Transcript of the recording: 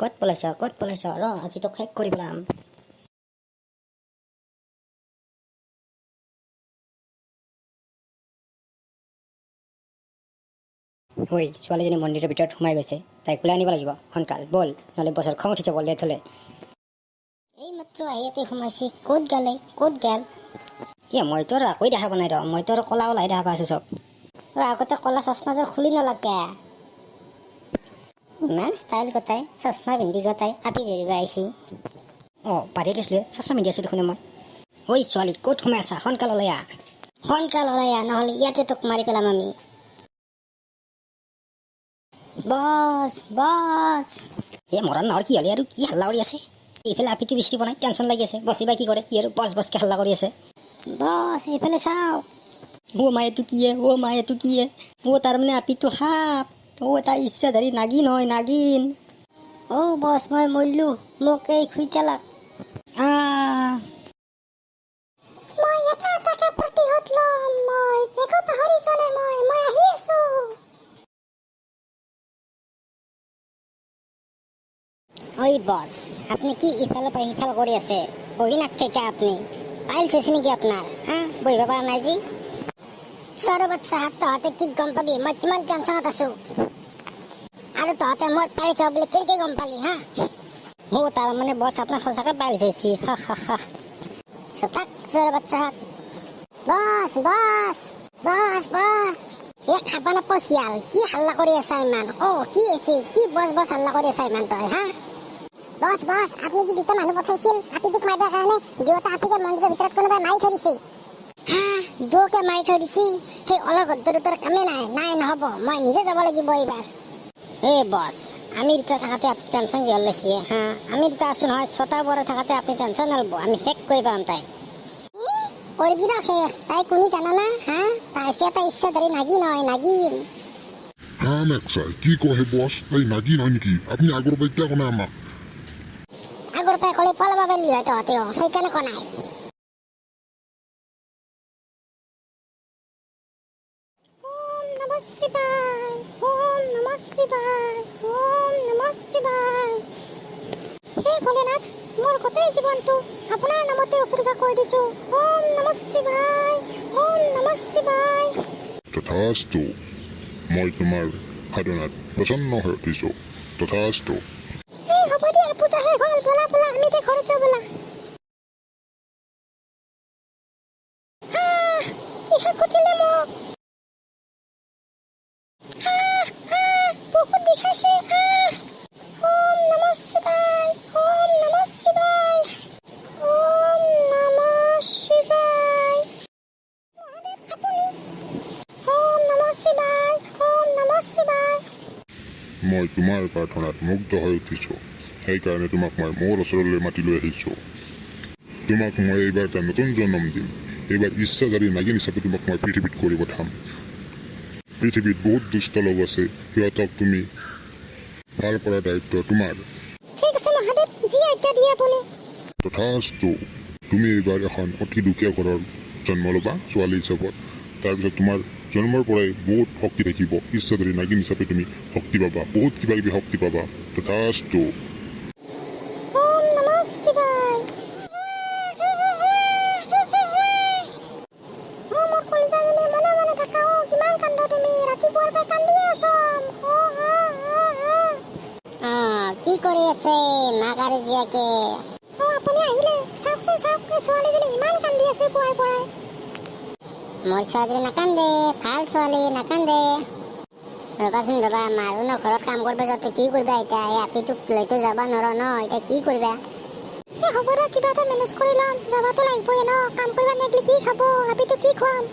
ক'ত পলাইছ ৰ আজি তোক শেষ কৰি পেলাম। ঐ ছোৱালীজনী মন্দিৰৰ ভিতৰত সোমাই গৈছে, তাইক ওলাই আনিব লাগিব সোনকাল, বল নহ'লে বছৰ খং উঠি যাব লেট হ'লে। এই মাত্ৰ আহিয়াতে সোমাইছে, ক'ত গেল? মইতো আৰু একোৱে দেখা পোৱা নাই ৰ, মইতো আৰু ক'লা ওলাই দেখা পাইছোঁ চব। আগতে ক'লা চশমাযোৰ খুলি নালাগে, ইমান ষ্টাইল গতাই চশমা পিন্ধি গতাই আপি ধৰিব আহিছে। অঁ পাৰি গৈছিলোঁ, চশমা পিন্ধি আছোঁ দেখোন মই। ঐ ছোৱালী ক'ত সোমাই আছা, সোনকাল ওলাই আহ নহ'লে ইয়াতে তোক মাৰি পেলাম আমি। বছ মৰণ নহৰ কি হ'লে আৰু কি হাল্লা কৰি আছে? এইফালে আপিটো বৃষ্টি বনাই টেনশ্যন লাগি আছে, বছি বা কি কৰে কি আৰু বছকে হাল্লা কৰি আছে। বছ এইফালে চাওক, এইটো কি তাৰমানে আপিটো সাপ, তাই ইচ্ছাধাৰী নাগিন হয়, নাগিন। বছ মই মৰিলো, মোক এই খুইটালাক। মই এটা প্ৰতিশোধ ল'ম, মই একো পাহৰি যোৱা নাই, মই আহি আছো। ঐ বছ আপনি কি ইফালৰ পৰা সিফাল কৰি আছে? বহি নাথাকে আপনি, পাইলছ হৈছে নেকি আপোনাৰ? বহিব পৰা নাই যি। ছোৱালী বাচ্চা তহঁতে কি গম পাবি মই কিমান টেনশ্যনত আছো, আৰু তহঁতে মই পাইলছ বুলি কেনেকে গম পালি? তাৰমানে বছ আপোনাৰ সঁচাকে পাইলছ হৈছে। চোতাক ছোৱালী বাচ্চা। বছ এক খাবা নাপাওঁ শিয়াল, কি হাল্লা কৰি আছা ইমান? কি হৈছে? কি বছ হাল্লা কৰি আছা ইমান তই? বছ আপুনি যে দুটা মানুহ পঠাইছিল আপিটোক মাৰিবৰ কাৰণে, দুয়োটা আপিকে মন্দিৰৰ ভিতৰত কোনোবাই মাৰি থৈ দিছে। দুয়োকে মাৰি থৈ দিছে, সেই অলগদ্ধ দুটাৰ কামে নাই নহ'ব, মই নিজে যাব লাগিব এইবাৰ। বছ আমি দুটা থাকাতে আপুনি টেনশ্যন কিহৰ লৈছে? আমি দুটা আছো নহয়, ছটা বৰা থাকাতে আপুনি টেনশ্যন নল'ব, আমি শেষ কৰি পাম তাই। কৰিবি ন শেষ, তাই কোনি জানানা? তাই এটা ইচ্ছাধাৰী নাগিন হয়, নাগিন। কি কয় বছ, তাই নাগিন হয় নেকি? আপুনি আগৰ পৰা কিয় কোনে আমাক? আগৰ পৰা ক'লে পলাব পাৰিলি হয় তহঁতেও, সেইকাৰণে কোৱা নাই। ওম নমঃ শিৱায়। হে ভোলেনাথ, মোৰ গোটেই জীৱনটো আপোনাৰ নামতে উৎসৰ্গ কৰি দিছো। ওম নমঃ শিৱায়। তথাস্তু, মই তোমাৰ সাধনাত প্ৰসন্ন হৈ উঠিছো। তথাস্তু। হ'ব দিয়া, পূজা শেষ হ'ল, বলা আমি এতিয়া ঘৰত যাওঁ বলা। কিহে কুটিলে মোক? বহুত বিষাইছে। ওম নমঃ শিৱায়। মহাদেৱ আপুনি? ওম নমঃ শিৱায়। মই তোমাৰ প্ৰাৰ্থনাত মুগ্ধ হৈ উঠিছো, সেইকাৰণে তোমাক মই মোৰ ওচৰলৈ মাতি লৈ আহিছো। তোমাক মই এইবাৰ এটা নতুন জন্ম দিম। এইবাৰ ইচ্ছাধাৰী নাগিন হিচাপে তোমাক মই পৃথিৱীত কৰি পঠাম। পৃথিৱীত বহুত দুষ্ট লোক আছে, সিহঁতক তুমি ভাল কৰাৰ দায়িত্ব তোমাৰ। ঠিক আছে মহাদেৱ, যি আজ্ঞা দিয়ে আপুনি। তথাস্তু। তুমি এইবাৰ এখন অতি দুখীয়া ঘৰৰ জন্ম ল'বা ছোৱালী হিচাপত, তাৰপিছত তোমাৰ জন্মৰ পৰাই বহুত শক্তি থাকিব, ইচ্ছাধাৰী নাগিন হিচাপে তুমি শক্তি পাবা, বহুত কিবা কিবি শক্তি পাবা। তথাস্তু। ওম নমঃ শিৱায়। মোৰ কলিজাজনী মনে থাকা, কিমান কান্দ তুমি, ৰাতিপুৱাৰ পৰা কান্দিয়ে আছা। কি কৰি আছে মাক আৰু জীয়েকে? আপুনি আহিলে, চাওকচোন ছোৱালীজনী ইমান কান্দি আছে পুৱাৰ পৰাই। মোৰ ছোৱালীজনী নাকান্দে, ভাল ছোৱালী, নাকান্দে। ৰ'বাচোন মাজনৰ ঘৰত কাম কৰিব যোৱাটো কি কৰিবা এতিয়া? এই আপিটোক লৈতো যাবা নোৱাৰো ন, এতিয়া কি কৰিবা? হ'ব দে, কিবা এটা মেনেজ কৰি ল'ম, যাবাতো লাগিবই ন, কাম কৰিবা নেকি? কি খাব আপিটো, কি খুৱাম?